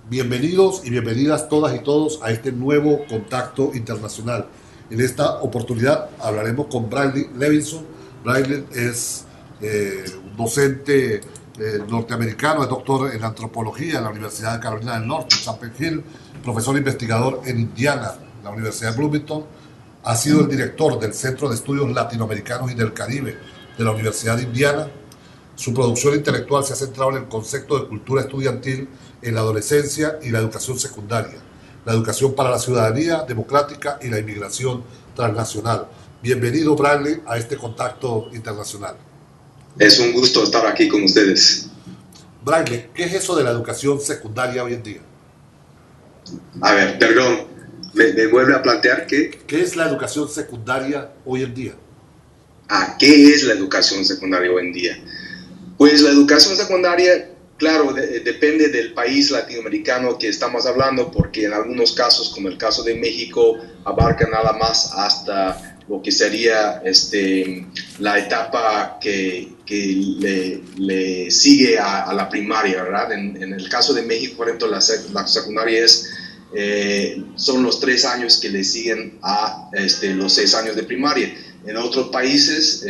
Bienvenidos y bienvenidas todas y todos a este nuevo contacto internacional. En esta oportunidad hablaremos con Bradley Levinson. Bradley es un docente norteamericano, es doctor en antropología en la Universidad de Carolina del Norte, en Chapel Hill, profesor investigador en Indiana, la Universidad de Bloomington. Ha sido el director del Centro de Estudios Latinoamericanos y del Caribe de la Universidad de Indiana. Su producción intelectual se ha centrado en el concepto de cultura estudiantil en la adolescencia y la educación secundaria, la educación para la ciudadanía democrática y la inmigración transnacional. Bienvenido, Bradley, a este contacto internacional. Es un gusto estar aquí con ustedes. Bradley, ¿qué es eso de la educación secundaria hoy en día? A ver, perdón, ¿me vuelve a plantear qué? ¿Qué es la educación secundaria hoy en día? ¿Qué es la educación secundaria hoy en día? Pues la educación secundaria, claro, depende del país latinoamericano que estamos hablando, porque en algunos casos, como el caso de México, abarca nada más hasta lo que sería la etapa que le sigue a la primaria, ¿verdad? En el caso de México, por ejemplo, la secundaria son los 3 años que le siguen a los 6 años de primaria. En otros países,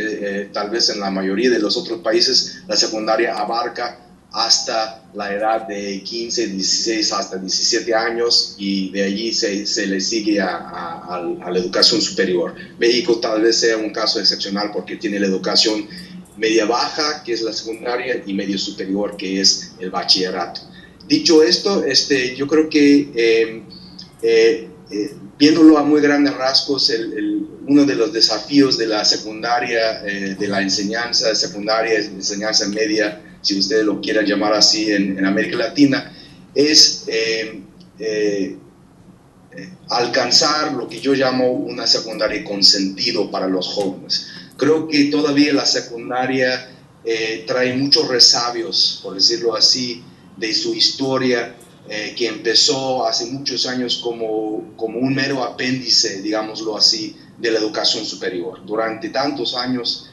tal vez en la mayoría de los otros países, la secundaria abarca hasta la edad de 15, 16, hasta 17 años y de allí se le sigue a la educación superior. México tal vez sea un caso excepcional porque tiene la educación media baja, que es la secundaria, y medio superior, que es el bachillerato. Dicho esto, yo creo que viéndolo a muy grandes rasgos, uno de los desafíos de la secundaria, de la enseñanza secundaria, enseñanza media, si ustedes lo quieran llamar así en América Latina, es alcanzar lo que yo llamo una secundaria con sentido para los jóvenes. Creo que todavía la secundaria trae muchos resabios, por decirlo así, de su historia, que empezó hace muchos años como un mero apéndice, digámoslo así, de la educación superior. Durante tantos años,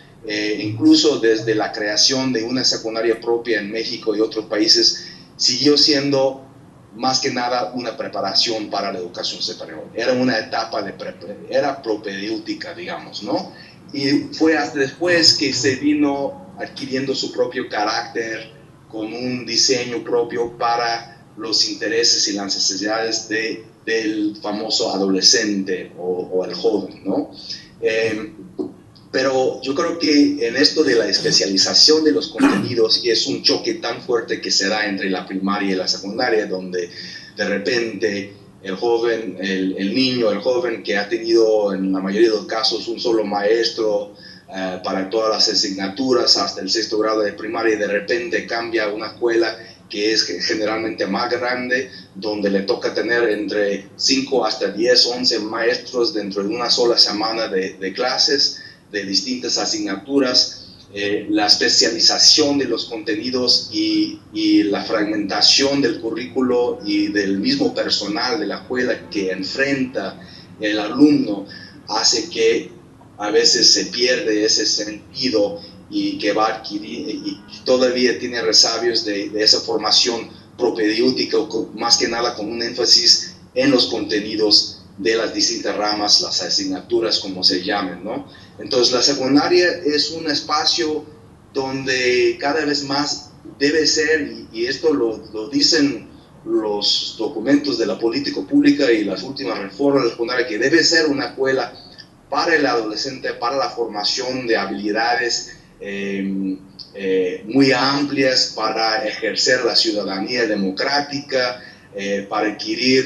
incluso desde la creación de una secundaria propia en México y otros países, siguió siendo más que nada una preparación para la educación superior. Era una etapa era propedéutica, digamos, ¿no? Y fue hasta después que se vino adquiriendo su propio carácter, con un diseño propio para los intereses y las necesidades del famoso adolescente o el joven, ¿no? Pero yo creo que en esto de la especialización de los contenidos, y es un choque tan fuerte que se da entre la primaria y la secundaria, donde de repente el joven, el niño, el joven que ha tenido en la mayoría de los casos un solo maestro para todas las asignaturas hasta el 6º grado de primaria, y de repente cambia a una escuela que es generalmente más grande, donde le toca tener entre 5 hasta 10, 11 maestros dentro de una sola semana de clases, de distintas asignaturas. La especialización de los contenidos y la fragmentación del currículo y del mismo personal de la escuela que enfrenta el alumno hace que a veces se pierde ese sentido y que va a adquirir y todavía tiene resabios de esa formación propedéutica, más que nada con un énfasis en los contenidos de las distintas ramas, las asignaturas, como se llamen, ¿no? Entonces la secundaria es un espacio donde cada vez más debe ser, y esto lo dicen los documentos de la política pública y las últimas reformas de la secundaria, que debe ser una escuela para el adolescente, para la formación de habilidades muy amplias para ejercer la ciudadanía democrática, para adquirir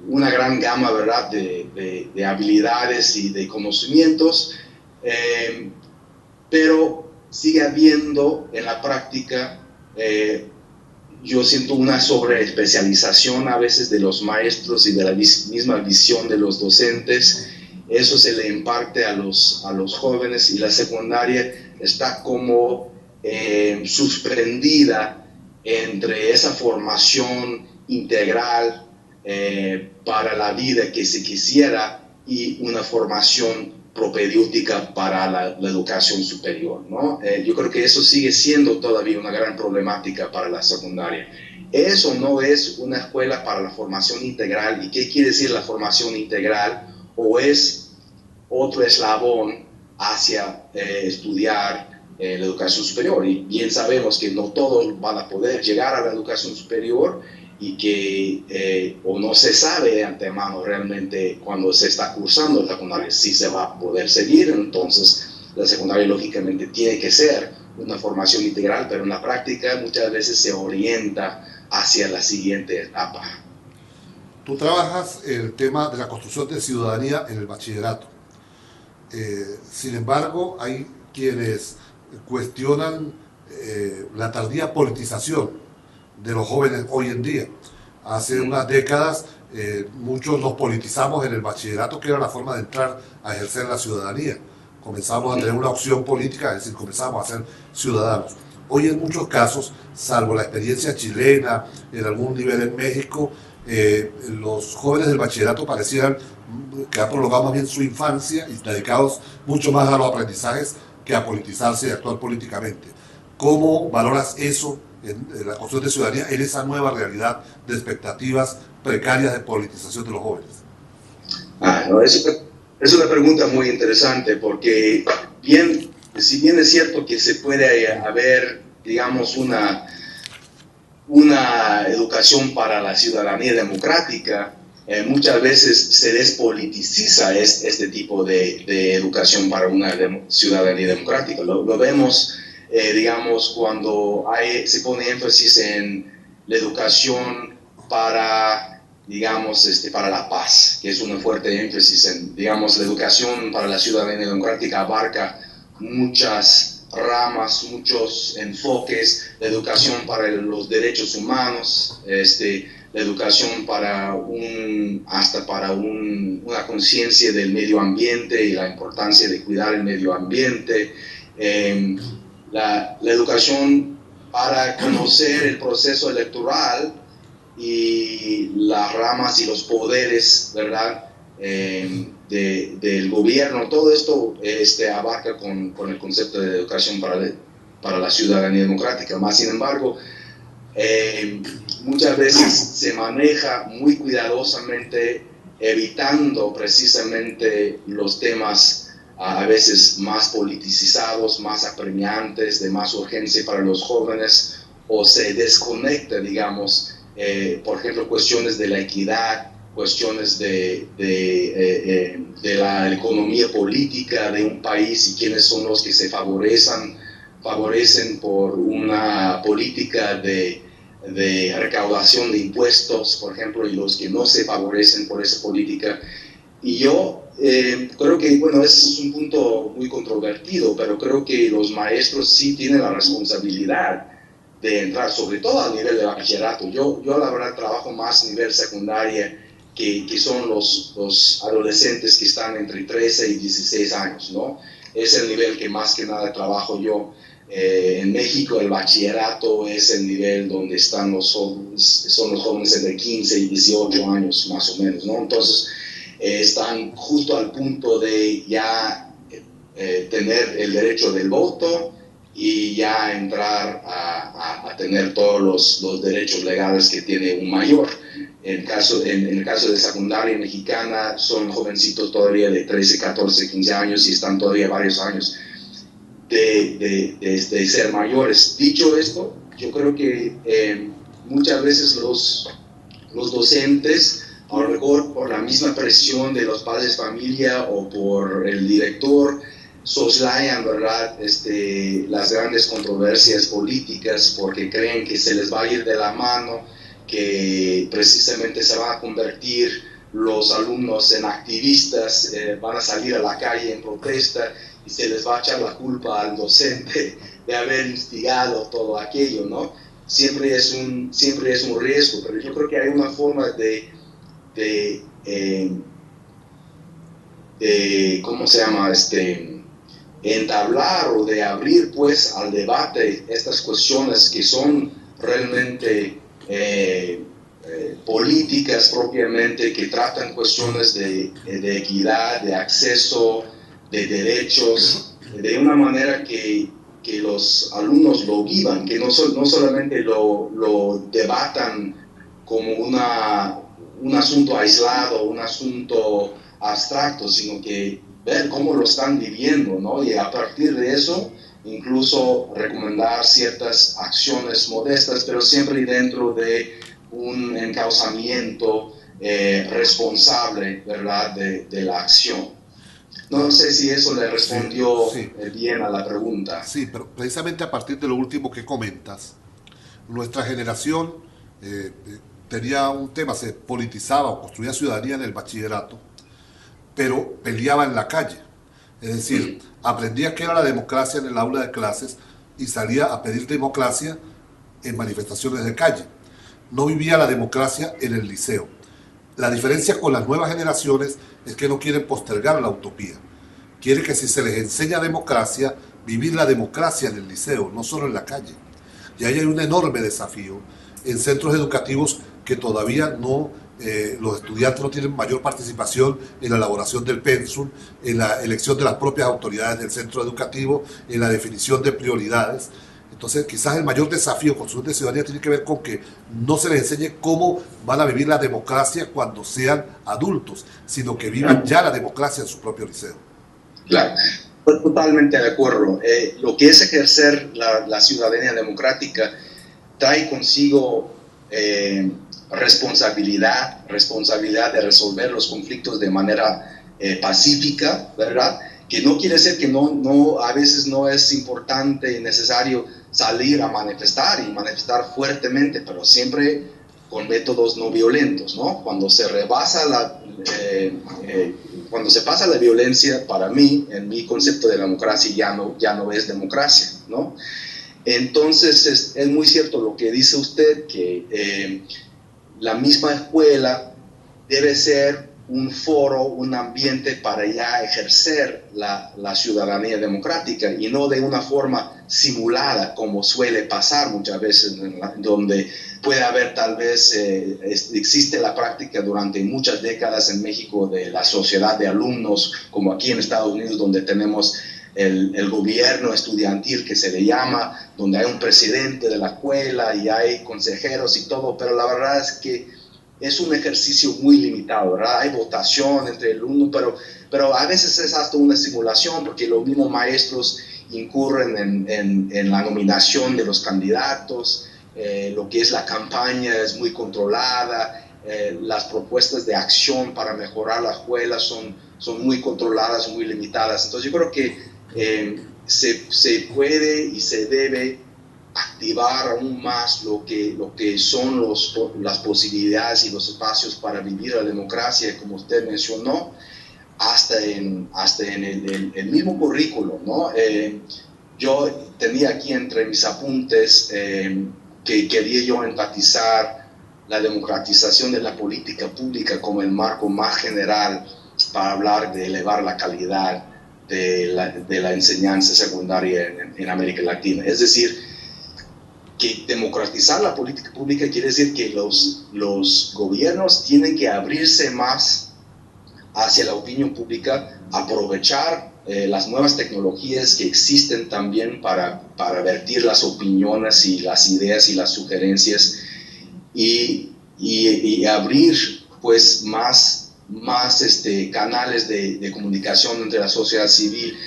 una gran gama, ¿verdad?, de habilidades y de conocimientos, pero sigue habiendo en la práctica, yo siento una sobreespecialización a veces de los maestros y de la misma visión de los docentes. Eso se le imparte a los jóvenes, y la secundaria está como suspendida entre esa formación integral para la vida que se quisiera y una formación propedéutica para la educación superior, ¿no? Yo creo que eso sigue siendo todavía una gran problemática para la secundaria. eso no es una escuela para la formación integral. ¿Y qué quiere decir la formación integral? O es otro eslabón hacia estudiar la educación superior. Y bien sabemos que no todos van a poder llegar a la educación superior y que o no se sabe de antemano realmente cuando se está cursando el secundario si se va a poder seguir. Entonces la secundaria lógicamente tiene que ser una formación integral, pero en la práctica muchas veces se orienta hacia la siguiente etapa. Tú trabajas el tema de la construcción de ciudadanía en el bachillerato. Sin embargo, hay quienes cuestionan la tardía politización de los jóvenes hoy en día. Hace unas décadas muchos nos politizamos en el bachillerato, que era la forma de entrar a ejercer la ciudadanía. Comenzamos a tener una opción política, es decir, comenzamos a ser ciudadanos. Hoy en muchos casos, salvo la experiencia chilena, en algún nivel en México, los jóvenes del bachillerato parecieran que han prolongado más bien su infancia y dedicados mucho más a los aprendizajes que a politizarse y actuar políticamente. ¿Cómo valoras eso en la construcción de ciudadanía en esa nueva realidad de expectativas precarias de politización de los jóvenes? No, es una pregunta muy interesante porque si bien es cierto que se puede haber, digamos, una educación para la ciudadanía democrática, muchas veces se despoliticiza este tipo de educación para una ciudadanía democrática. Lo vemos, digamos, cuando se pone énfasis en la educación para, digamos, para la paz, que es un fuerte énfasis en, digamos, la educación para la ciudadanía democrática abarca muchas ramas, muchos enfoques, la educación para los derechos humanos, la educación para una conciencia del medio ambiente y la importancia de cuidar el medio ambiente, la educación para conocer el proceso electoral y las ramas y los poderes, ¿verdad?, del gobierno. Todo esto abarca con el concepto de educación para la ciudadanía democrática. Más sin embargo, muchas veces se maneja muy cuidadosamente, evitando precisamente los temas a veces más politizados, más apremiantes, de más urgencia para los jóvenes, o se desconecta, digamos, por ejemplo, cuestiones de la equidad, cuestiones de la economía política de un país y quiénes son los que se favorecen por una política de recaudación de impuestos, por ejemplo, y los que no se favorecen por esa política. Y yo creo que, bueno, ese es un punto muy controvertido, pero creo que los maestros sí tienen la responsabilidad de entrar, sobre todo a nivel de bachillerato. Yo la verdad trabajo más a nivel secundaria, que son los adolescentes que están entre 13 y 16 años, ¿no? Es el nivel que más que nada trabajo yo. En México el bachillerato es el nivel donde están son los jóvenes entre 15 y 18 años más o menos, ¿no? Entonces están justo al punto de ya tener el derecho del voto y ya entrar a tener todos los derechos legales que tiene un mayor. En el caso de secundaria mexicana son jovencitos todavía de 13, 14, 15 años y están todavía varios años de ser mayores. Dicho esto, yo creo que muchas veces los docentes, a lo mejor por la misma presión de los padres de familia o por el director, soslayan, ¿verdad?, las grandes controversias políticas porque creen que se les va a ir de la mano, que precisamente se van a convertir los alumnos en activistas, van a salir a la calle en protesta y se les va a echar la culpa al docente de haber instigado todo aquello, ¿no? Siempre es un riesgo, pero yo creo que hay una forma de ¿cómo se llama?, entablar o de abrir pues al debate estas cuestiones que son realmente políticas propiamente, que tratan cuestiones de equidad, de acceso, de derechos, de una manera que que los alumnos lo vivan, que no solamente lo debatan como un asunto aislado, un asunto abstracto, sino que ver cómo lo están viviendo, ¿no? Y a partir de eso, incluso recomendar ciertas acciones modestas, pero siempre dentro de un encauzamiento responsable, ¿verdad?, de la acción. No sé si eso le respondió Sí, sí. bien a la pregunta. Sí, pero precisamente a partir de lo último que comentas, nuestra generación tenía un tema, se politizaba o construía ciudadanía en el bachillerato, pero peleaba en la calle. Es decir, aprendía qué era la democracia en el aula de clases y salía a pedir democracia en manifestaciones de calle. No vivía la democracia en el liceo. La diferencia con las nuevas generaciones es que no quieren postergar la utopía. Quieren que si se les enseña democracia, vivir la democracia en el liceo, no solo en la calle. Y ahí hay un enorme desafío en centros educativos que todavía no, los estudiantes no tienen mayor participación en la elaboración del pensum, en la elección de las propias autoridades del centro educativo, en la definición de prioridades. Entonces, quizás el mayor desafío con su ciudadanía tiene que ver con que no se les enseñe cómo van a vivir la democracia cuando sean adultos, sino que vivan ya la democracia en su propio liceo. Claro, pues totalmente de acuerdo. Lo que es ejercer la ciudadanía democrática trae consigo responsabilidad de resolver los conflictos de manera pacífica, ¿verdad? Que no quiere decir que a veces no es importante y necesario salir a manifestar y manifestar fuertemente, pero siempre con métodos no violentos, ¿no? Cuando se cuando se pasa la violencia, para mí, en mi concepto de democracia, ya no es democracia, ¿no? Entonces, es muy cierto lo que dice usted, que la misma escuela debe ser un foro, un ambiente para ya ejercer la ciudadanía democrática y no de una forma simulada como suele pasar muchas veces, donde puede haber tal vez, existe la práctica durante muchas décadas en México de la sociedad de alumnos, como aquí en Estados Unidos, donde tenemos el gobierno estudiantil que se le llama, donde hay un presidente de la escuela y hay consejeros y todo, pero la verdad es que es un ejercicio muy limitado, ¿verdad? Hay votación entre el uno, pero a veces es hasta una simulación porque los mismos maestros incurren en la nominación de los candidatos, lo que es la campaña es muy controlada, las propuestas de acción para mejorar la escuela son muy controladas, muy limitadas. Entonces yo creo que se puede y se debe activar aún más lo que son las posibilidades y los espacios para vivir la democracia, como usted mencionó, hasta en el mismo currículo, ¿no? Yo tenía aquí entre mis apuntes que quería yo enfatizar la democratización de la política pública como el marco más general para hablar de elevar la calidad de la enseñanza secundaria en América Latina. Es decir, que democratizar la política pública quiere decir que los gobiernos tienen que abrirse más hacia la opinión pública, aprovechar las nuevas tecnologías que existen también para vertir las opiniones y las ideas y las sugerencias y abrir pues más canales de comunicación entre la sociedad civil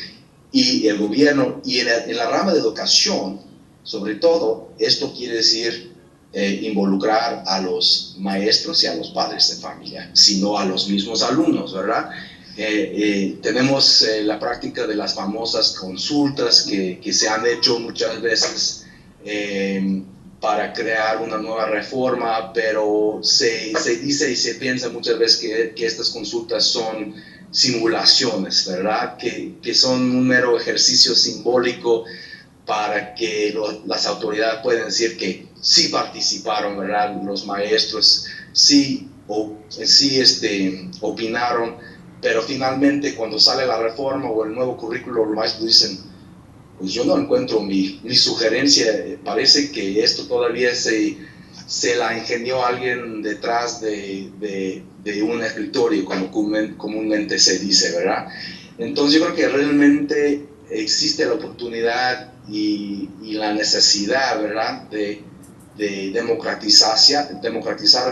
y el gobierno. Y en la rama de educación, sobre todo, esto quiere decir involucrar a los maestros y a los padres de familia, sino a los mismos alumnos, ¿verdad? Tenemos la práctica de las famosas consultas que se han hecho muchas veces para crear una nueva reforma, pero se dice y se piensa muchas veces que estas consultas son simulaciones, ¿verdad? Que son un mero ejercicio simbólico para que las autoridades puedan decir que sí participaron, ¿verdad? Los maestros sí opinaron, pero finalmente cuando sale la reforma o el nuevo currículo, los maestros dicen, pues yo no encuentro mi sugerencia, parece que esto todavía se la ingenió alguien detrás de un escritorio, como comúnmente se dice, ¿verdad? Entonces yo creo que realmente existe la oportunidad y la necesidad, ¿verdad?, de democratizar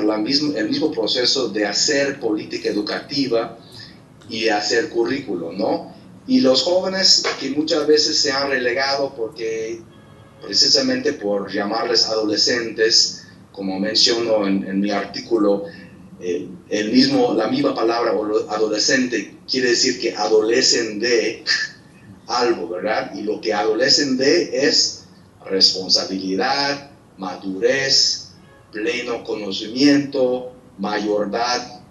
el mismo proceso de hacer política educativa y hacer currículo, ¿no? Y los jóvenes que muchas veces se han relegado porque precisamente por llamarles adolescentes, como menciono en mi artículo, la misma palabra adolescente quiere decir que adolecen de algo, ¿verdad? Y lo que adolecen de es responsabilidad, madurez, pleno conocimiento, mayoría,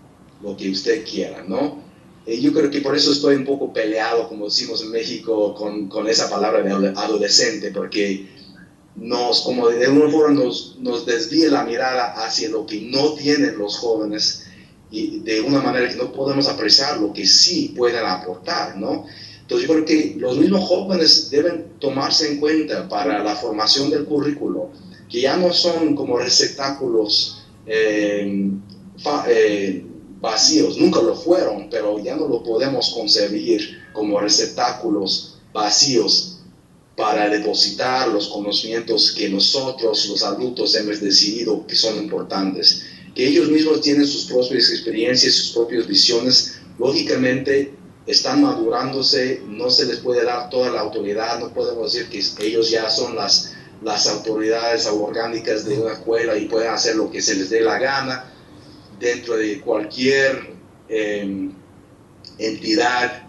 lo que usted quiera, ¿no? Yo creo que por eso estoy un poco peleado, como decimos en México, con esa palabra de adolescente, porque como de alguna forma nos desvía la mirada hacia lo que no tienen los jóvenes y de una manera que no podemos apreciar lo que sí pueden aportar, ¿no? Entonces yo creo que los mismos jóvenes deben tomarse en cuenta para la formación del currículo, que ya no son como receptáculos vacíos, nunca lo fueron, pero ya no lo podemos concebir como receptáculos vacíos para depositar los conocimientos que nosotros, los adultos, hemos decidido que son importantes. Que ellos mismos tienen sus propias experiencias, sus propias visiones, lógicamente están madurándose, no se les puede dar toda la autoridad, no podemos decir que ellos ya son las autoridades orgánicas de una escuela y pueden hacer lo que se les dé la gana. Dentro de cualquier entidad,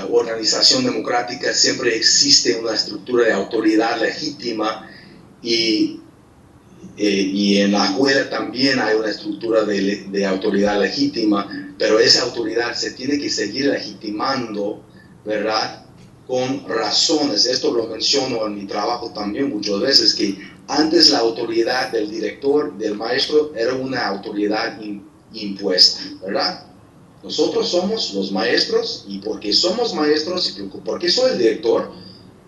organización democrática, siempre existe una estructura de autoridad legítima y en la escuela también hay una estructura de autoridad legítima, pero esa autoridad se tiene que seguir legitimando, ¿verdad?, con razones. Esto lo menciono en mi trabajo también muchas veces, que antes la autoridad del director, del maestro, era una autoridad impuesta, ¿verdad? Nosotros somos los maestros y porque somos maestros y porque soy el director,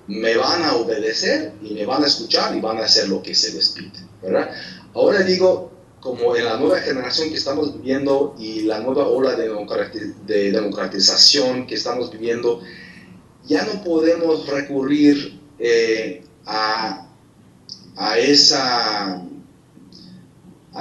me van a obedecer y me van a escuchar y van a hacer lo que se les pide, ¿verdad? Ahora digo, como en la nueva generación que estamos viviendo y la nueva ola de democratización que estamos viviendo, ya no podemos recurrir a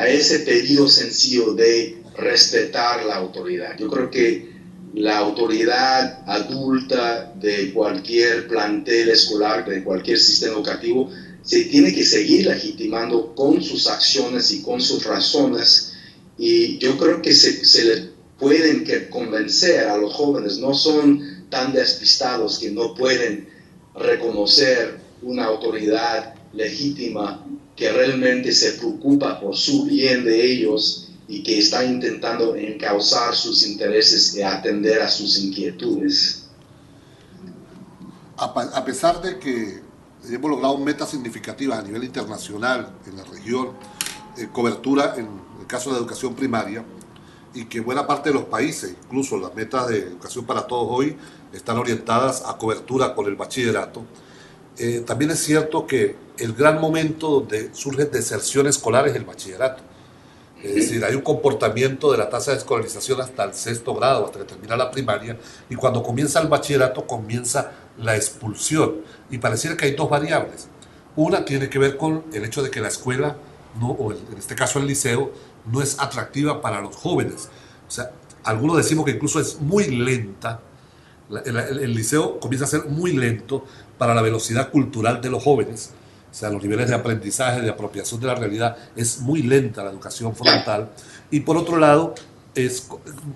ese pedido sencillo de respetar la autoridad. Yo creo que la autoridad adulta de cualquier plantel escolar, de cualquier sistema educativo, se tiene que seguir legitimando con sus acciones y con sus razones, y yo creo que se les pueden convencer a los jóvenes, no son tan despistados que no pueden reconocer una autoridad legítima que realmente se preocupa por su bien de ellos y que está intentando encauzar sus intereses y atender a sus inquietudes. A pesar de que hemos logrado metas significativas a nivel internacional en la región, cobertura en el caso de la educación primaria, y que buena parte de los países, incluso las metas de educación para todos hoy, están orientadas a cobertura con el bachillerato, también es cierto que el gran momento donde surgen deserciones escolares es el bachillerato. Es decir, hay un comportamiento de la tasa de escolarización hasta el 6º grado, hasta que termina la primaria, y cuando comienza el bachillerato comienza la expulsión. Y pareciera que hay dos variables. Una tiene que ver con el hecho de que la escuela, o en este caso el liceo, no es atractiva para los jóvenes. O sea, algunos decimos que incluso es muy lenta. El liceo comienza a ser muy lento para la velocidad cultural de los jóvenes. O sea, los niveles de aprendizaje, de apropiación de la realidad, es muy lenta la educación frontal. Y por otro lado, es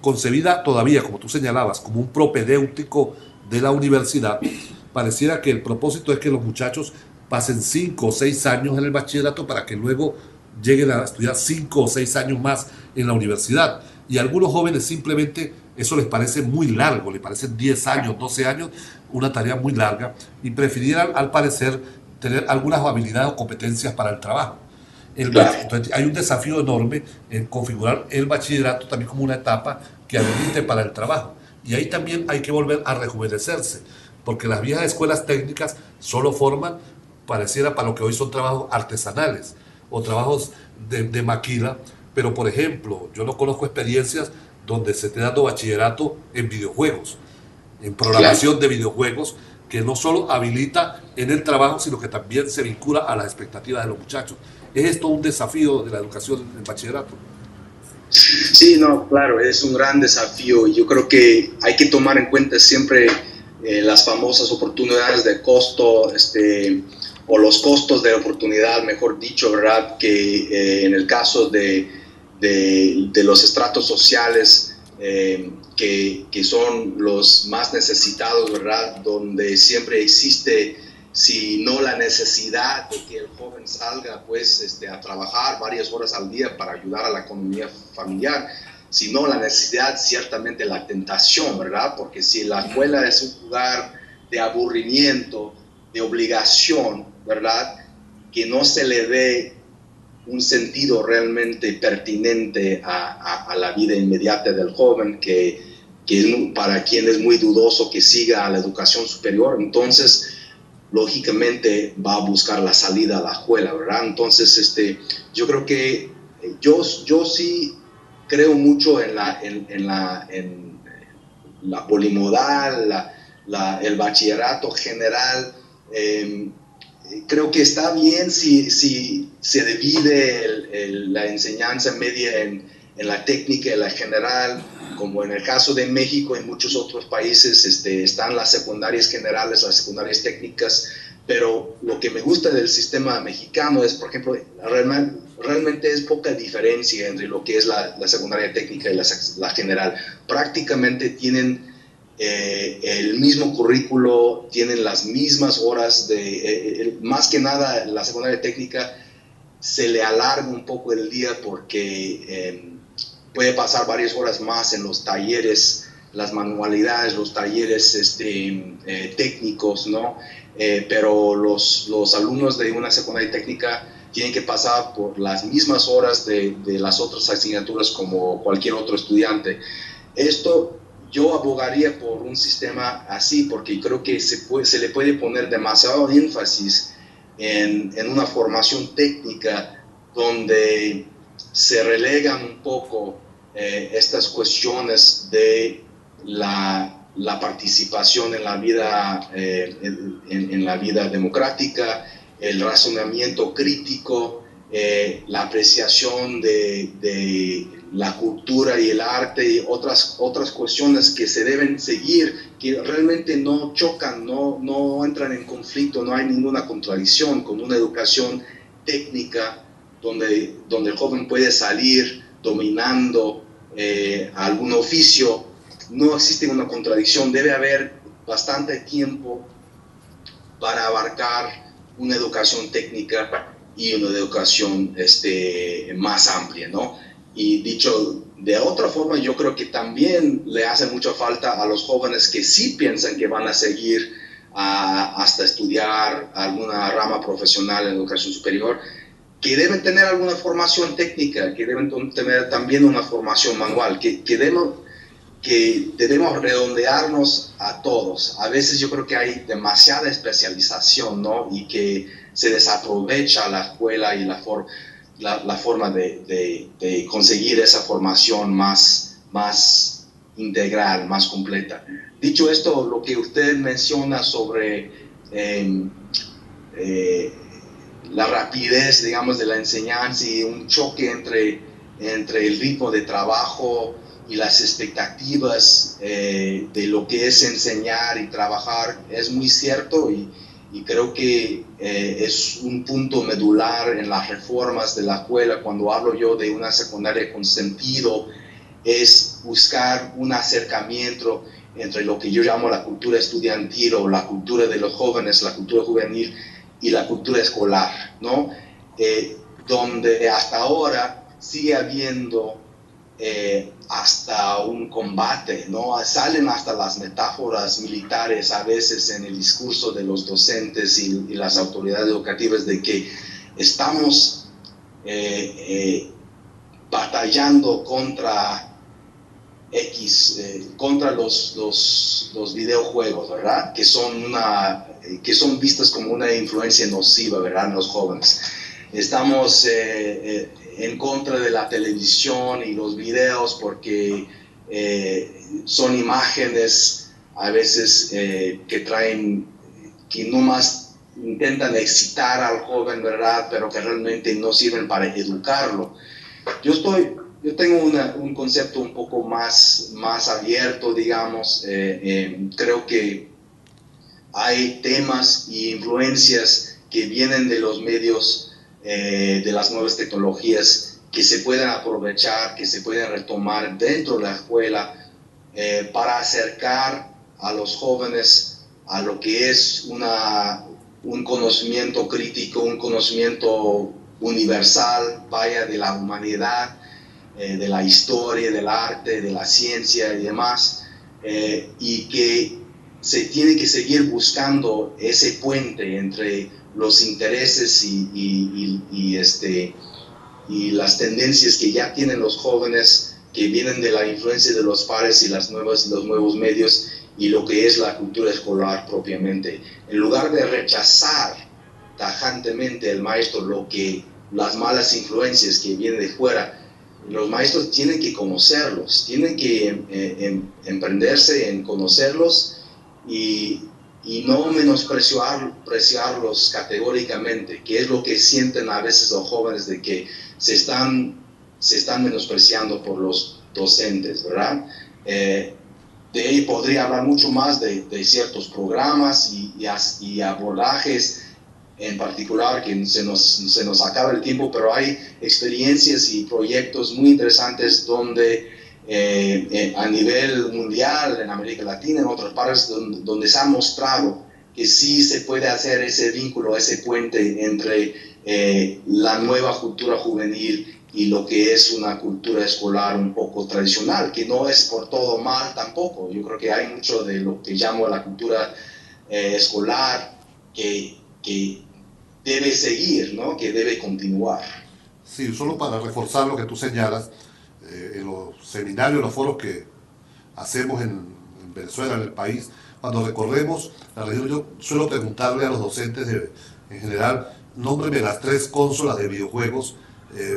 concebida todavía, como tú señalabas, como un propedéutico de la universidad. Pareciera que el propósito es que los muchachos pasen 5 o 6 años en el bachillerato para que luego lleguen a estudiar 5 o 6 años más en la universidad. Y a algunos jóvenes simplemente eso les parece muy largo, les parecen 10 años, 12 años, una tarea muy larga, y prefirieran, al parecer, tener algunas habilidades o competencias para el trabajo. Entonces, hay un desafío enorme en configurar el bachillerato también como una etapa que habilite para el trabajo. Y ahí también hay que volver a rejuvenecerse, porque las viejas escuelas técnicas solo forman, pareciera, para lo que hoy son trabajos artesanales o trabajos de maquila. Pero, por ejemplo, yo no conozco experiencias donde se esté dando bachillerato en videojuegos, en programación de videojuegos, que no solo habilita en el trabajo, sino que también se vincula a las expectativas de los muchachos. ¿Es esto un desafío de la educación en bachillerato? Sí, no, claro, es un gran desafío. Yo creo que hay que tomar en cuenta siempre las famosas oportunidades de costo, o los costos de oportunidad, mejor dicho, ¿verdad? Que en el caso de los estratos sociales, que son los más necesitados, ¿verdad? Donde siempre existe, si no la necesidad de que el joven salga pues a trabajar varias horas al día para ayudar a la economía familiar, sino la necesidad, ciertamente la tentación, ¿verdad? Porque si la escuela es un lugar de aburrimiento, de obligación, ¿verdad? Que no se le dé un sentido realmente pertinente a la vida inmediata del joven, que es para quien es muy dudoso que siga a la educación superior, entonces lógicamente va a buscar la salida a la escuela, ¿verdad? Entonces, yo creo que yo sí creo mucho en la polimodal, el bachillerato general. Creo que está bien si se divide la enseñanza media en la técnica y la general, como en el caso de México. En muchos otros países están las secundarias generales, las secundarias técnicas, pero lo que me gusta del sistema mexicano es, por ejemplo, realmente es poca diferencia entre lo que es la secundaria técnica y la general. Prácticamente tienen el mismo currículo, tienen las mismas horas más que nada la secundaria técnica se le alarga un poco el día porque puede pasar varias horas más en los talleres, las manualidades, los talleres técnicos, ¿no? Pero los alumnos de una secundaria técnica tienen que pasar por las mismas horas de las otras asignaturas como cualquier otro estudiante. Esto yo abogaría por un sistema así, porque creo que se le puede poner demasiado énfasis en una formación técnica donde se relegan un poco estas cuestiones de la participación en la vida, en la vida democrática, el razonamiento crítico, la apreciación de la cultura y el arte y otras cuestiones que se deben seguir, que realmente no chocan, no entran en conflicto, no hay ninguna contradicción con una educación técnica donde el joven puede salir dominando algún oficio. No existe una contradicción, debe haber bastante tiempo para abarcar una educación técnica y una educación más amplia, ¿no? Y dicho de otra forma, yo creo que también le hace mucha falta a los jóvenes que sí piensan que van a seguir hasta estudiar alguna rama profesional en educación superior, que deben tener alguna formación técnica, que deben tener también una formación manual, que debemos redondearnos a todos. A veces yo creo que hay demasiada especialización, ¿no? Y que se desaprovecha la escuela y la forma de conseguir esa formación más integral, más completa. Dicho esto, lo que usted menciona sobre la rapidez, digamos, de la enseñanza y un choque entre el ritmo de trabajo y las expectativas de lo que es enseñar y trabajar, es muy cierto, y creo que es un punto medular en las reformas de la escuela. Cuando hablo yo de una secundaria con sentido, es buscar un acercamiento entre lo que yo llamo la cultura estudiantil o la cultura de los jóvenes, la cultura juvenil y la cultura escolar, ¿no? Donde hasta ahora sigue habiendo hasta un combate, ¿no? Salen hasta las metáforas militares a veces en el discurso de los docentes y las autoridades educativas, de que estamos batallando contra contra los videojuegos, ¿verdad? Que son vistas como una influencia nociva, ¿verdad? En los jóvenes. Estamos en contra de la televisión y los videos porque son imágenes a veces que traen que no más intentan excitar al joven, ¿verdad? Pero que realmente no sirven para educarlo. Yo tengo un concepto un poco más abierto, digamos. Creo que hay temas y influencias que vienen de los medios, de las nuevas tecnologías, que se pueden aprovechar, que se pueden retomar dentro de la escuela para acercar a los jóvenes a lo que es un conocimiento crítico, un conocimiento universal, vaya, de la humanidad, de la historia, del arte, de la ciencia y demás, y que se tiene que seguir buscando ese puente entre los intereses y las tendencias que ya tienen los jóvenes, que vienen de la influencia de los padres y los nuevos medios, y lo que es la cultura escolar propiamente. En lugar de rechazar tajantemente el maestro las malas influencias que vienen de fuera, los maestros tienen que conocerlos, tienen que emprenderse en conocerlos y no menospreciarlos categóricamente, que es lo que sienten a veces los jóvenes, de que se están menospreciando por los docentes, ¿verdad? De ahí podría hablar mucho más de ciertos programas y abordajes en particular, que se nos acaba el tiempo, pero hay experiencias y proyectos muy interesantes donde a nivel mundial, en América Latina, en otras partes, donde se ha mostrado que sí se puede hacer ese vínculo, ese puente entre la nueva cultura juvenil y lo que es una cultura escolar un poco tradicional, que no es por todo mal tampoco. Yo creo que hay mucho de lo que llamo la cultura escolar que debe seguir, ¿no? Que debe continuar. Sí, solo para reforzar lo que tú señalas, en los seminarios, los foros que hacemos en Venezuela, en el país, cuando recorremos la región, yo suelo preguntarle a los docentes en general, nómbreme las 3 consolas de videojuegos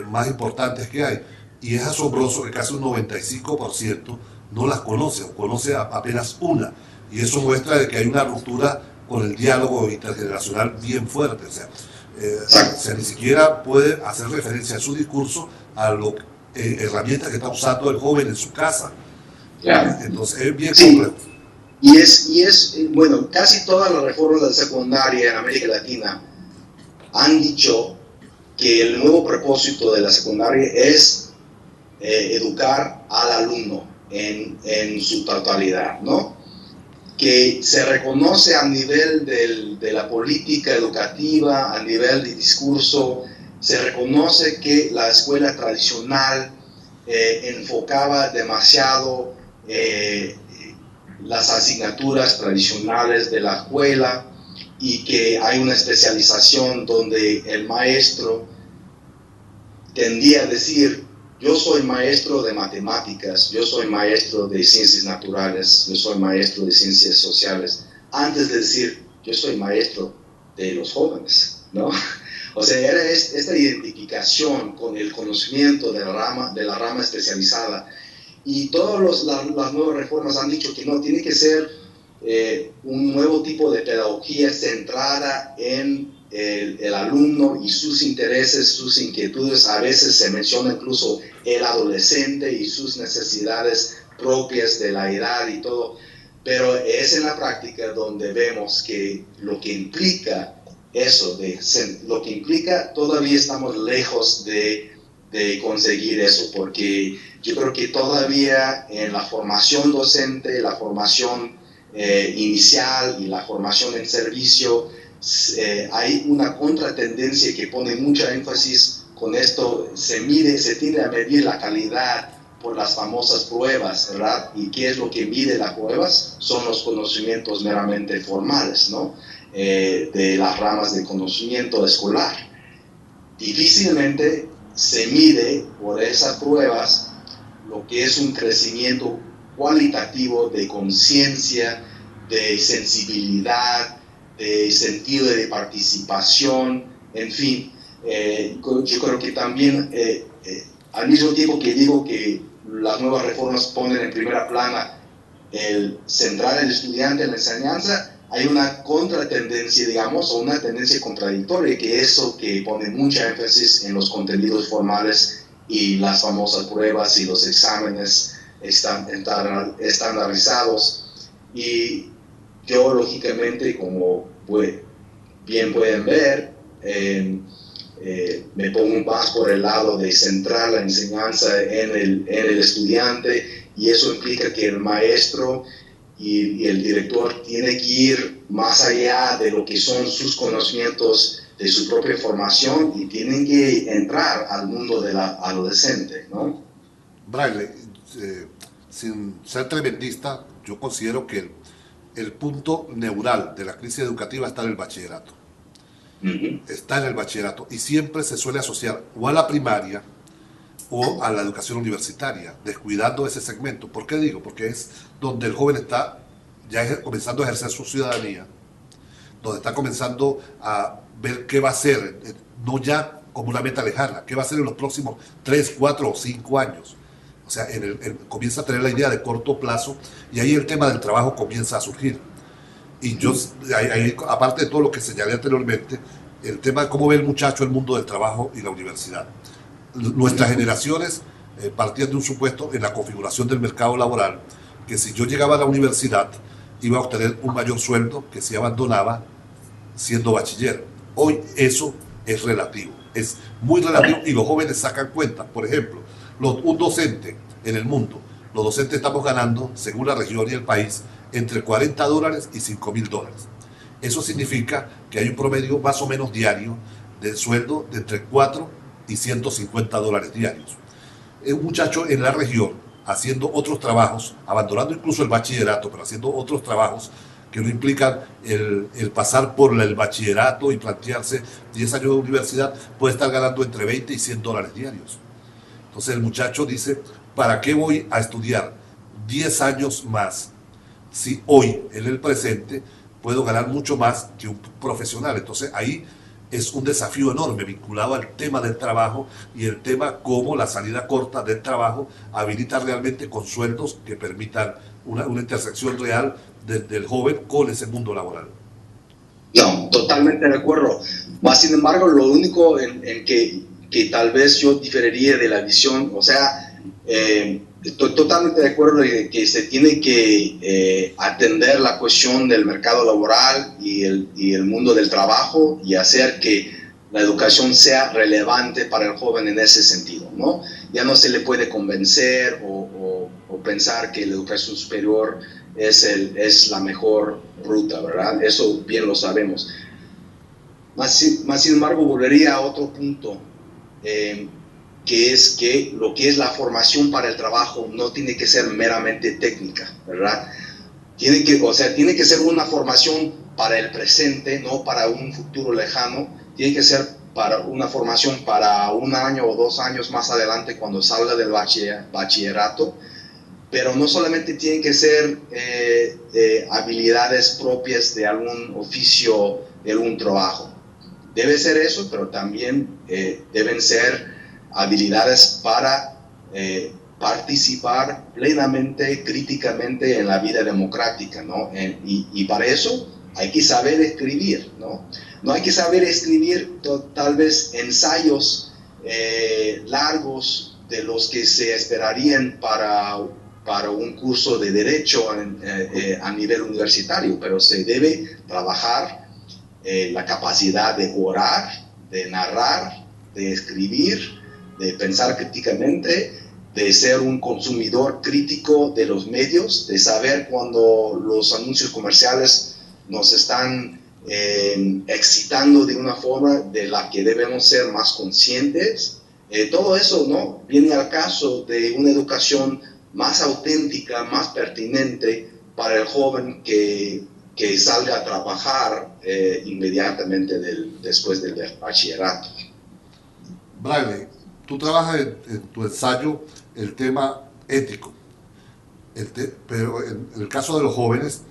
más importantes que hay. Y es asombroso que casi un 95% no las conoce, o conoce apenas una. Y eso muestra de que hay una ruptura con el diálogo intergeneracional bien fuerte. O sea, ni siquiera puede hacer referencia en su discurso a herramientas que está usando el joven en su casa. Claro. Entonces es bien complejo. Bueno, casi todas las reformas de secundaria en América Latina han dicho que el nuevo propósito de la secundaria es educar al alumno en su totalidad, ¿no? Que se reconoce a nivel de la política educativa, a nivel de discurso, se reconoce que la escuela tradicional enfocaba demasiado las asignaturas tradicionales de la escuela, y que hay una especialización donde el maestro tendía a decir: yo soy maestro de matemáticas, yo soy maestro de ciencias naturales, yo soy maestro de ciencias sociales, antes de decir: yo soy maestro de los jóvenes, ¿no? O sea, era esta identificación con el conocimiento de la rama especializada. Y todas las nuevas reformas han dicho que no, tiene que ser un nuevo tipo de pedagogía centrada en el alumno y sus intereses, sus inquietudes. A veces se menciona incluso el adolescente y sus necesidades propias de la edad y todo, pero es en la práctica donde vemos que lo que implica eso, lo que implica, todavía estamos lejos de conseguir eso, porque yo creo que todavía en la formación docente, la formación inicial y la formación en servicio, hay una contratendencia que pone mucha énfasis con esto. Se tiende a medir la calidad por las famosas pruebas, ¿verdad? ¿Y qué es lo que mide las pruebas? Son los conocimientos meramente formales, ¿no? De las ramas de conocimiento escolar. Difícilmente se mide por esas pruebas lo que es un crecimiento cualitativo de conciencia, de sensibilidad, de sentido de participación, en fin. Yo creo que también, al mismo tiempo que digo que las nuevas reformas ponen en primera plana el centrar al estudiante en la enseñanza, hay una contratendencia, digamos, o una tendencia contradictoria, que eso que pone mucha énfasis en los contenidos formales y las famosas pruebas y los exámenes estandarizados. Y yo, lógicamente, como bien pueden ver, me pongo más por el lado de centrar la enseñanza en el estudiante, y eso implica que el maestro y el director tiene que ir más allá de lo que son sus conocimientos de su propia formación, y tienen que entrar al mundo del adolescente, ¿no? Braille, sin ser tremendista, yo considero que el punto neural de la crisis educativa está en el bachillerato. Está en el bachillerato y siempre se suele asociar o a la primaria o a la educación universitaria, descuidando ese segmento. ¿Por qué digo? Porque es donde el joven está ya comenzando a ejercer su ciudadanía, donde está comenzando a ver qué va a hacer, no ya como una meta lejana, qué va a hacer en los próximos 3, 4 o 5 años. O sea, comienza a tener la idea de corto plazo, y ahí el tema del trabajo comienza a surgir. Y yo, ahí, aparte de todo lo que señalé anteriormente, el tema de cómo ve el muchacho el mundo del trabajo y la universidad. Nuestras generaciones partían de un supuesto en la configuración del mercado laboral, que si yo llegaba a la universidad iba a obtener un mayor sueldo que si abandonaba siendo bachiller. Hoy eso es relativo, es muy relativo, y los jóvenes sacan cuenta. Por ejemplo, un docente en el mundo, los docentes estamos ganando, según la región y el país, entre $40 y $5.000. Eso significa que hay un promedio más o menos diario de sueldo de entre 4 y $150 diarios. Un muchacho en la región haciendo otros trabajos, abandonando incluso el bachillerato, pero haciendo otros trabajos que no implican el pasar por el bachillerato y plantearse 10 años de universidad, puede estar ganando entre 20 y $100 diarios. Entonces el muchacho dice, ¿para qué voy a estudiar 10 años más si hoy, en el presente, puedo ganar mucho más que un profesional? Entonces ahí es un desafío enorme vinculado al tema del trabajo, y el tema cómo la salida corta del trabajo habilita realmente con sueldos que permitan una intersección real del joven con ese mundo laboral. No, totalmente de acuerdo. Más sin embargo, lo único en que tal vez yo diferiría de la visión, o sea, estoy totalmente de acuerdo en que se tiene que atender la cuestión del mercado laboral y el mundo del trabajo, y hacer que la educación sea relevante para el joven en ese sentido, ¿no? Ya no se le puede convencer o pensar que la educación superior es la mejor ruta, ¿verdad? Eso bien lo sabemos. Más sin embargo, volvería a otro punto, que es que lo que es la formación para el trabajo no tiene que ser meramente técnica, ¿verdad? Tiene que ser una formación para el presente, no para un futuro lejano. Tiene que ser para una formación para 1 año o 2 años más adelante, cuando salga del bachillerato. Pero no solamente tienen que ser habilidades propias de algún oficio, de algún trabajo. Debe ser eso, pero también deben ser habilidades para participar plenamente, críticamente en la vida democrática, ¿no? Y para eso hay que saber escribir, ¿no? No hay que saber escribir tal vez ensayos largos de los que se esperarían para un curso de derecho a nivel universitario, pero se debe trabajar la capacidad de orar, de narrar, de escribir, de pensar críticamente, de ser un consumidor crítico de los medios, de saber cuando los anuncios comerciales nos están excitando de una forma de la que debemos ser más conscientes. Todo eso, ¿no?, viene al caso de una educación más auténtica, más pertinente para el joven que salga a trabajar inmediatamente después del bachillerato. Braille, tú trabajas en tu ensayo el tema ético, pero en el caso de los jóvenes,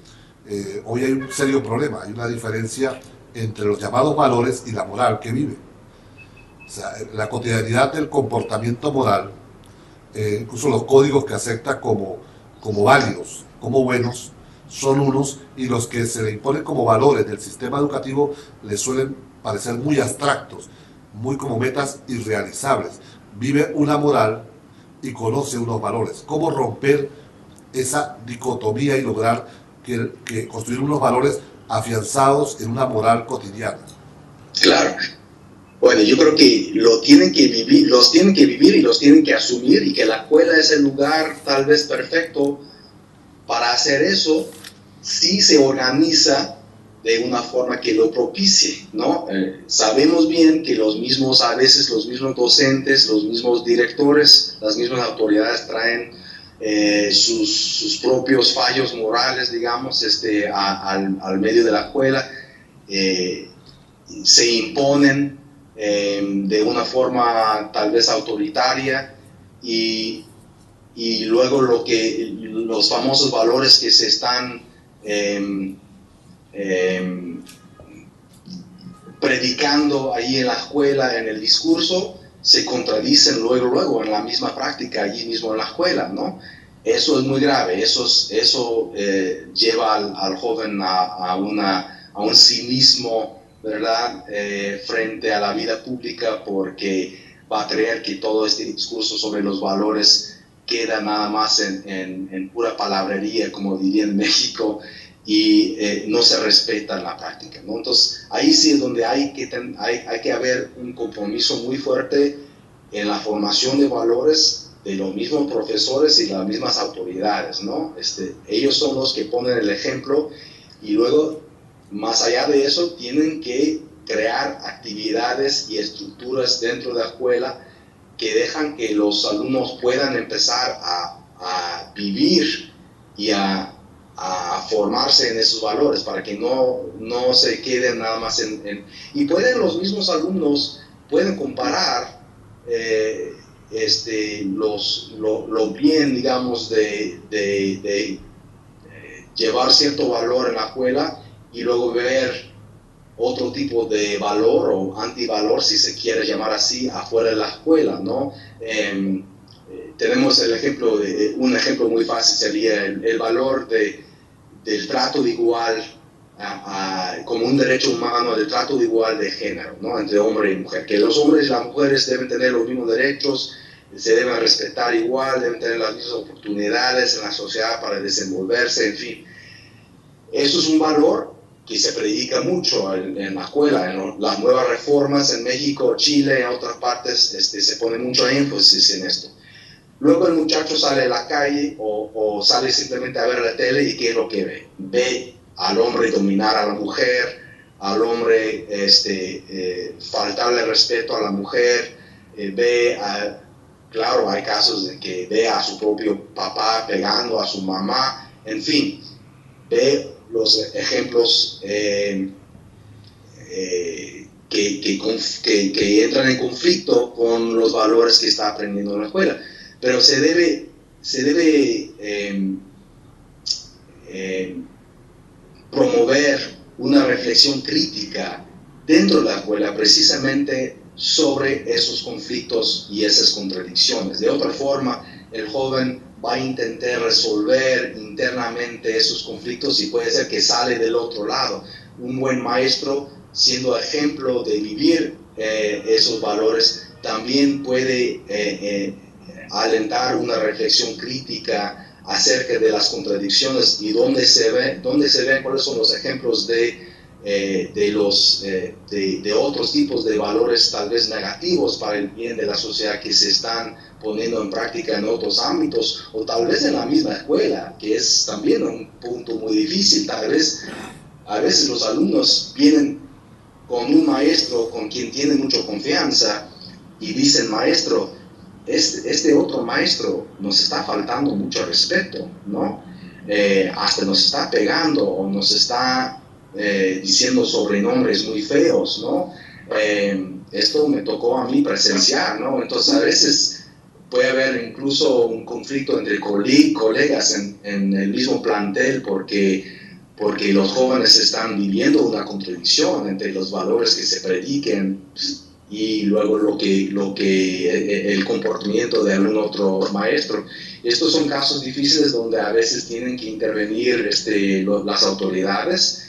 hoy hay un serio problema, hay una diferencia entre los llamados valores y la moral que vive. O sea, la cotidianidad del comportamiento moral, incluso los códigos que acepta como válidos, como buenos, son unos y los que se le imponen como valores del sistema educativo le suelen parecer muy abstractos, muy como metas irrealizables. Vive una moral y conoce unos valores. ¿Cómo romper esa dicotomía y lograr que construir unos valores afianzados en una moral cotidiana? Claro. Bueno, yo creo que lo tienen que vivir, los tienen que vivir y los tienen que asumir, y que la escuela es el lugar tal vez perfecto para hacer eso si se organiza de una forma que lo propicie, ¿no? Sabemos bien que a veces los mismos docentes, los mismos directores, las mismas autoridades traen sus propios fallos morales, digamos, al medio de la escuela, se imponen de una forma tal vez autoritaria, y luego los famosos valores que se están predicando ahí en la escuela, en el discurso, se contradicen luego en la misma práctica, allí mismo en la escuela, ¿no? Eso es muy grave. Eso lleva al joven a un cinismo, ¿verdad? Frente a la vida pública, porque va a creer que todo este discurso sobre los valores queda nada más en pura palabrería, como diría en México, y no se respeta en la práctica, ¿no? Entonces, ahí sí es donde hay que haber un compromiso muy fuerte en la formación de valores de los mismos profesores y las mismas autoridades, ¿no? Ellos son los que ponen el ejemplo, y luego, más allá de eso, tienen que crear actividades y estructuras dentro de la escuela que dejan que los alumnos puedan empezar a vivir y a formarse en esos valores, para que no se queden nada más y los mismos alumnos pueden comparar lo bien, digamos, de llevar cierto valor en la escuela, y luego ver otro tipo de valor o antivalor, si se quiere llamar así, afuera de la escuela, ¿no? Tenemos un ejemplo muy fácil sería el valor del trato de igual, como un derecho humano, del trato de igual de género, ¿no? Entre hombre y mujer, que los hombres y las mujeres deben tener los mismos derechos, se deben respetar igual, deben tener las mismas oportunidades en la sociedad para desenvolverse, en fin. Eso es un valor que se predica mucho en la escuela. En las nuevas reformas en México, Chile, en otras partes, se pone mucho énfasis en esto. Luego el muchacho sale a la calle o sale simplemente a ver la tele, y ¿qué es lo que ve? Ve al hombre dominar a la mujer, al hombre faltarle respeto a la mujer, claro, hay casos de que ve a su propio papá pegando a su mamá, en fin, ve los ejemplos que entran en conflicto con los valores que está aprendiendo en la escuela. Pero se debe promover una reflexión crítica dentro de la escuela, precisamente sobre esos conflictos y esas contradicciones. De otra forma, el joven va a intentar resolver internamente esos conflictos, y puede ser que sale del otro lado. Un buen maestro, siendo ejemplo de vivir esos valores, también puede alentar una reflexión crítica acerca de las contradicciones y dónde se ven, cuáles son los ejemplos de otros tipos de valores tal vez negativos para el bien de la sociedad, que se están poniendo en práctica en otros ámbitos, o tal vez en la misma escuela, que es también un punto muy difícil. Tal vez a veces los alumnos vienen con un maestro con quien tienen mucha confianza y dicen: maestro, este otro maestro nos está faltando mucho respeto, ¿no? Hasta nos está pegando, o nos está diciendo sobrenombres muy feos, ¿no? Esto me tocó a mí presenciar, ¿no? Entonces a veces puede haber incluso un conflicto entre colegas en el mismo plantel, porque los jóvenes están viviendo una contradicción entre los valores que se prediquen y luego el comportamiento de algún otro maestro. Estos son casos difíciles donde a veces tienen que intervenir las autoridades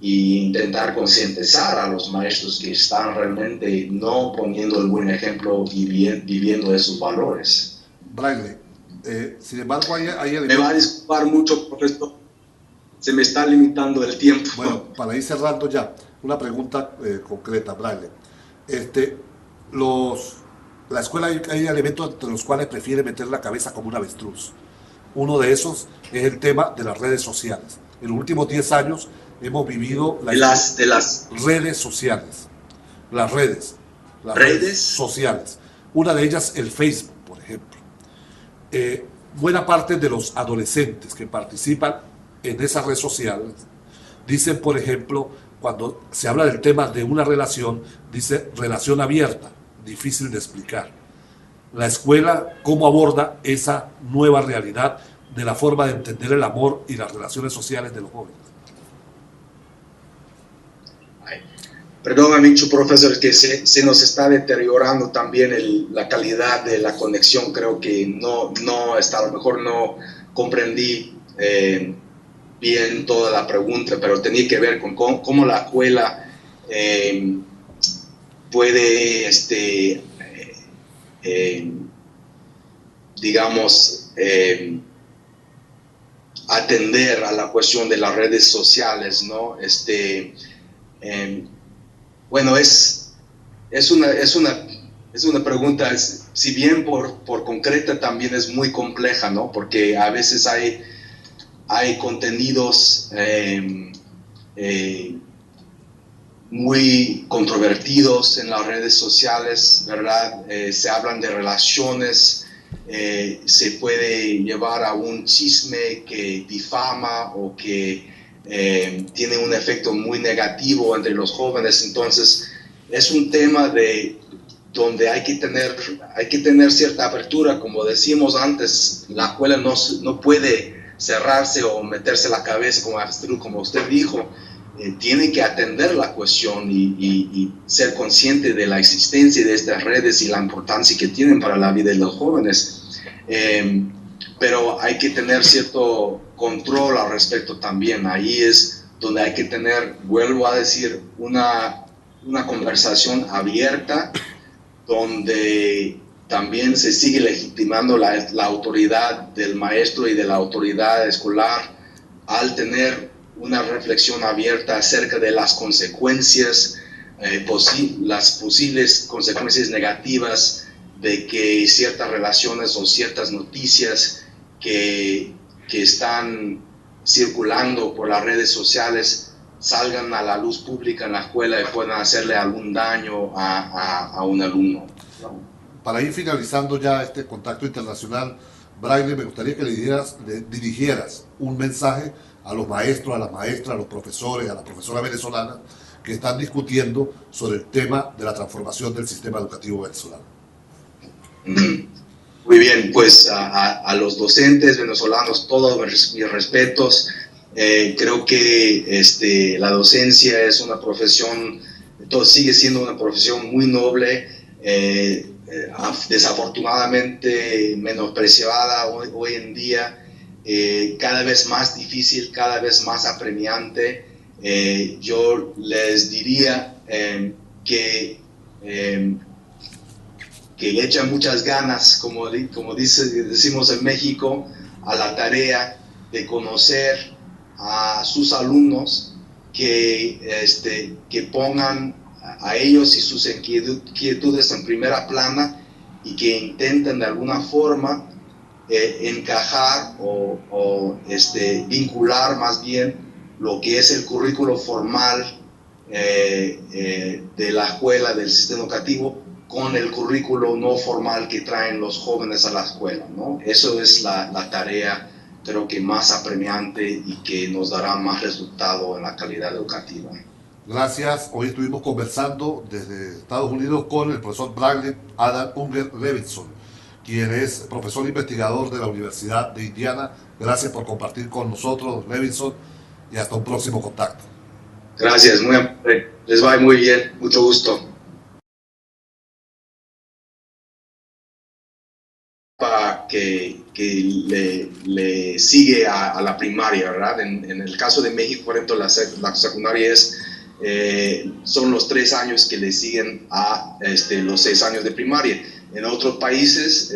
e intentar concientizar a los maestros que están realmente no poniendo el buen ejemplo y viviendo esos valores. Braille, sin embargo, hay elementos... Me va a disculpar mucho, profesor. Se me está limitando el tiempo. Bueno, para ir cerrando ya, una pregunta concreta, Braille. La escuela hay elementos entre los cuales prefiere meter la cabeza como un avestruz. Uno de esos es el tema de las redes sociales. En los últimos 10 años hemos vivido de las redes sociales. Las redes sociales. Una de ellas, el Facebook, por ejemplo. Buena parte de los adolescentes que participan en esas redes sociales dicen, por ejemplo, cuando se habla del tema de una relación, dice relación abierta, difícil de explicar. La escuela, ¿cómo aborda esa nueva realidad de la forma de entender el amor y las relaciones sociales de los jóvenes? Perdón, mucho, profesor, que se nos está deteriorando también la calidad de la conexión. Creo que a lo mejor no comprendí bien toda la pregunta, pero tenía que ver con cómo la escuela puede, digamos, atender a la cuestión de las redes sociales, ¿no? Bueno, es una pregunta, si bien por concreta, también es muy compleja, ¿no? Porque a veces hay contenidos muy controvertidos en las redes sociales, ¿verdad? Se hablan de relaciones, se puede llevar a un chisme que difama o que tiene un efecto muy negativo entre los jóvenes. Entonces es un tema donde hay que tener cierta apertura. Como decimos antes, la escuela no puede cerrarse o meterse la cabeza como usted dijo. Tiene que atender la cuestión y ser consciente de la existencia de estas redes y la importancia que tienen para la vida de los jóvenes. Pero hay que tener cierto control al respecto también. Ahí es donde hay que tener, vuelvo a decir, una conversación abierta, donde también se sigue legitimando la autoridad del maestro y de la autoridad escolar al tener una reflexión abierta acerca de las consecuencias, las posibles consecuencias negativas de que ciertas relaciones o ciertas noticias que están circulando por las redes sociales salgan a la luz pública en la escuela y puedan hacerle algún daño a un alumno. Para ir finalizando ya este contacto internacional, Braille, me gustaría que le dirigieras un mensaje a los maestros, a las maestras, a los profesores, a la profesora venezolana que están discutiendo sobre el tema de la transformación del sistema educativo venezolano. Muy bien, pues a los docentes venezolanos todos mis respetos. Creo que la docencia es una profesión, sigue siendo una profesión muy noble, desafortunadamente menospreciada hoy en día, cada vez más difícil, cada vez más apremiante. Yo les diría que le echan muchas ganas, como decimos en México, a la tarea de conocer a sus alumnos, que pongan a ellos y sus inquietudes en primera plana y que intenten de alguna forma encajar o vincular más bien lo que es el currículo formal de la escuela, del sistema educativo, con el currículo no formal que traen los jóvenes a la escuela, ¿no? Eso es la tarea, creo que más apremiante y que nos dará más resultado en la calidad educativa. Gracias. Hoy estuvimos conversando desde Estados Unidos con el profesor Braille Adam Unger Levinson, quien es profesor investigador de la Universidad de Indiana. Gracias por compartir con nosotros, Levinson, y hasta un próximo contacto. Gracias, les va muy bien, mucho gusto. que le sigue a la primaria, ¿verdad? En el caso de México, por ejemplo, la secundaria son los 3 años que le siguen a los 6 años de primaria. En otros países,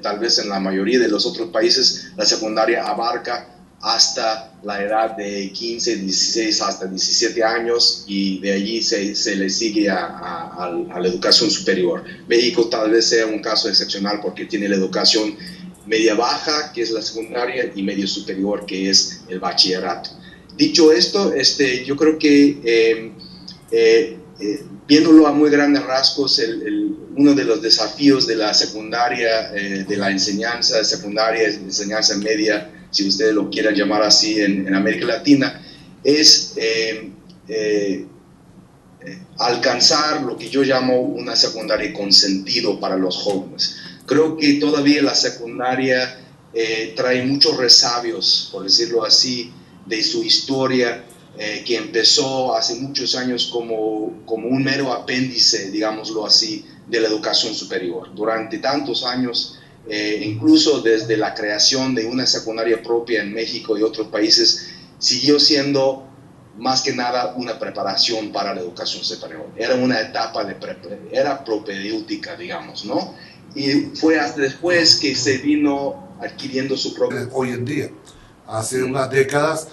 tal vez en la mayoría de los otros países, la secundaria abarca hasta la edad de 15, 16, hasta 17 años, y de allí se le sigue a la educación superior. México tal vez sea un caso excepcional porque tiene la educación media baja, que es la secundaria, y medio superior, que es el bachillerato. Dicho esto, yo creo que viéndolo a muy grandes rasgos, uno de los desafíos de la secundaria, de la enseñanza secundaria, enseñanza media, si ustedes lo quieran llamar así, en América Latina, es alcanzar lo que yo llamo una secundaria con sentido para los jóvenes. Creo que todavía la secundaria trae muchos resabios, por decirlo así, de su historia, que empezó hace muchos años como un mero apéndice, digámoslo así, de la educación superior. Durante tantos años, incluso desde la creación de una secundaria propia en México y otros países, siguió siendo más que nada una preparación para la educación superior. Era una etapa era propedéutica, digamos, ¿no? Y fue hasta después que se vino adquiriendo su propio... Hoy en día, hace unas décadas,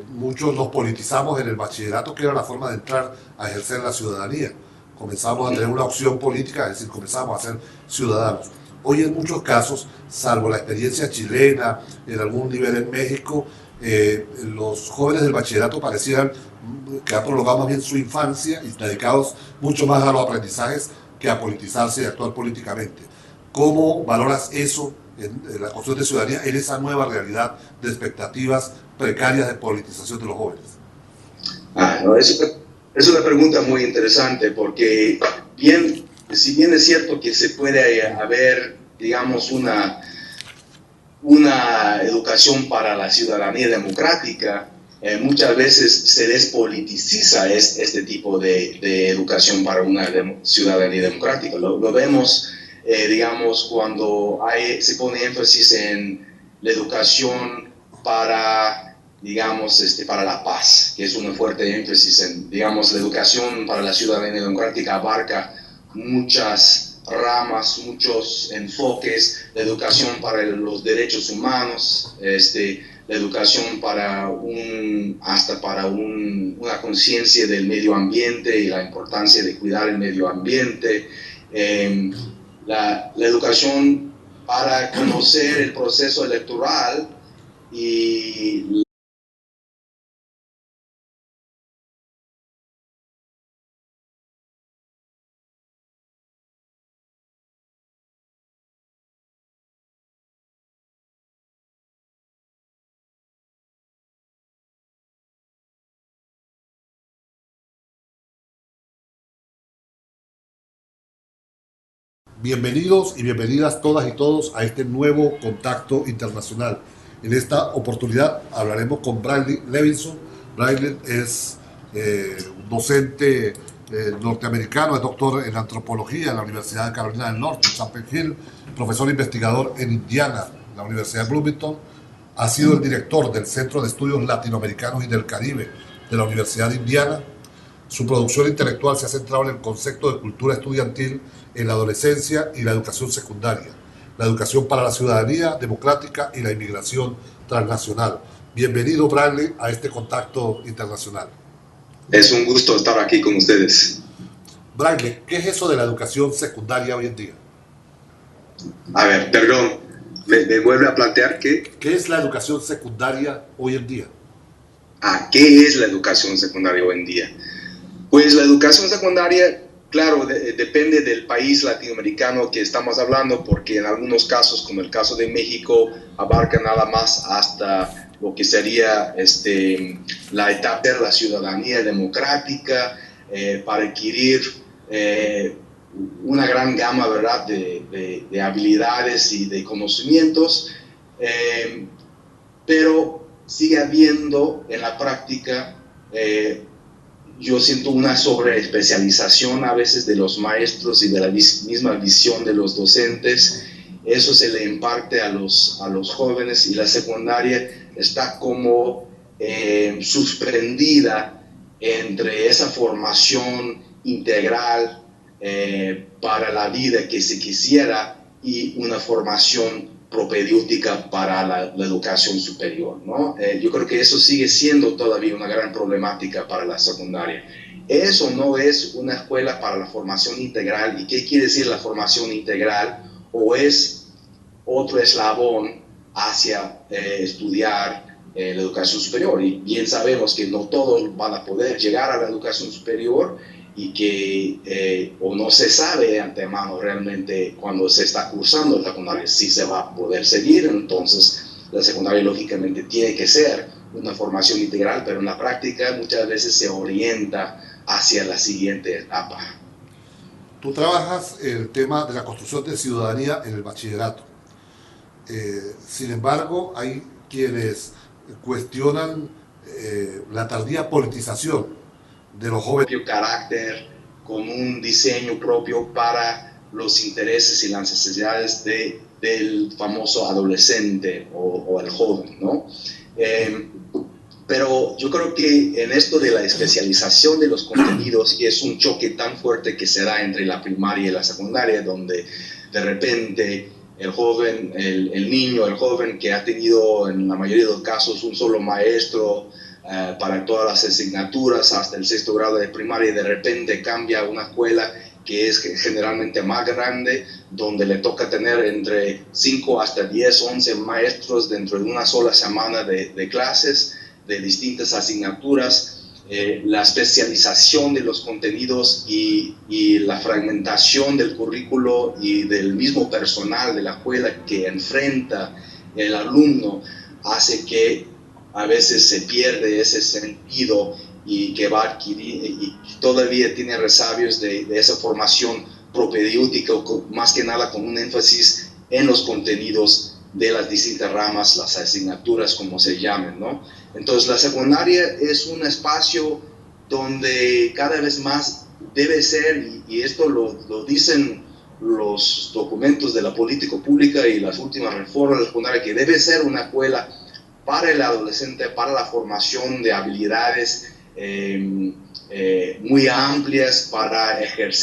muchos nos politizamos en el bachillerato, que era la forma de entrar a ejercer la ciudadanía. Comenzamos a tener una opción política, es decir, comenzamos a ser ciudadanos. Hoy en muchos casos, salvo la experiencia chilena, en algún nivel en México, los jóvenes del bachillerato parecieran que han prolongado más bien su infancia y dedicados mucho más a los aprendizajes que a politizarse y actuar políticamente. ¿Cómo valoras eso en la construcción de ciudadanía, en esa nueva realidad de expectativas precarias de politización de los jóvenes? No, es una pregunta muy interesante, porque si bien es cierto que se puede haber, digamos, una educación para la ciudadanía democrática, muchas veces se despoliticiza este tipo de educación para una ciudadanía democrática. Lo vemos, digamos, cuando se pone énfasis en la educación para, digamos, para la paz, que es un fuerte énfasis en, digamos, la educación para la ciudadanía democrática abarca muchas ramas, muchos enfoques, la educación para los derechos humanos, la educación para una conciencia del medio ambiente y la importancia de cuidar el medio ambiente, la educación para conocer el proceso electoral y Bienvenidos y bienvenidas todas y todos a este nuevo contacto internacional. En esta oportunidad hablaremos con Bradley Levinson. Bradley es un docente norteamericano, es doctor en antropología en la Universidad de Carolina del Norte, en Chapel Hill, profesor investigador en Indiana, la Universidad de Bloomington. Ha sido el director del Centro de Estudios Latinoamericanos y del Caribe de la Universidad de Indiana. Su producción intelectual se ha centrado en el concepto de cultura estudiantil en la adolescencia y la educación secundaria, la educación para la ciudadanía democrática y la inmigración transnacional. Bienvenido, Bradley, a este contacto internacional. Es un gusto estar aquí con ustedes. Bradley, ¿qué es eso de la educación secundaria hoy en día? A ver, perdón, ¿me vuelve a plantear qué? ¿Qué es la educación secundaria hoy en día? ¿Qué es la educación secundaria hoy en día? Pues la educación secundaria, claro, depende del país latinoamericano que estamos hablando, porque en algunos casos, como el caso de México, abarca nada más hasta lo que sería la etapa de la ciudadanía democrática, para adquirir una gran gama, ¿verdad?, de habilidades y de conocimientos, pero sigue habiendo en la práctica yo siento una sobreespecialización a veces de los maestros y de la misma visión de los docentes eso se le imparte a los jóvenes, y la secundaria está como suspendida entre esa formación integral para la vida que se quisiera y una formación propedéutica para la educación superior, ¿no? Yo creo que eso sigue siendo todavía una gran problemática para la secundaria. Eso no es una escuela para la formación integral. ¿Y qué quiere decir la formación integral? O es otro eslabón hacia estudiar la educación superior. Y bien sabemos que no todos van a poder llegar a la educación superior, y que o no se sabe de antemano realmente cuando se está cursando la secundaria si se va a poder seguir. Entonces la secundaria lógicamente tiene que ser una formación integral, pero en la práctica muchas veces se orienta hacia la siguiente etapa. Tú trabajas el tema de la construcción de ciudadanía en el bachillerato. Sin embargo, hay quienes cuestionan la tardía politización de los jóvenes. Propio carácter, con un diseño propio para los intereses y las necesidades del famoso adolescente o el joven, ¿no? Pero yo creo que en esto de la especialización de los contenidos, y es un choque tan fuerte que se da entre la primaria y la secundaria, donde de repente el joven, el niño, el joven que ha tenido en la mayoría de los casos un solo maestro para todas las asignaturas hasta el 6º grado de primaria, y de repente cambia a una escuela que es generalmente más grande, donde le toca tener entre 5 hasta 10, 11 maestros dentro de una sola semana de clases, de distintas asignaturas. La especialización de los contenidos y la fragmentación del currículo y del mismo personal de la escuela que enfrenta el alumno hace que a veces se pierde ese sentido, y que va a adquirir, y todavía tiene resabios de esa formación propedéutica, más que nada con un énfasis en los contenidos de las distintas ramas, las asignaturas como se llamen, ¿no? Entonces la secundaria es un espacio donde cada vez más debe ser, y esto lo dicen los documentos de la política pública y las últimas reformas de la secundaria, que debe ser una escuela para el adolescente, para la formación de habilidades muy amplias para ejercer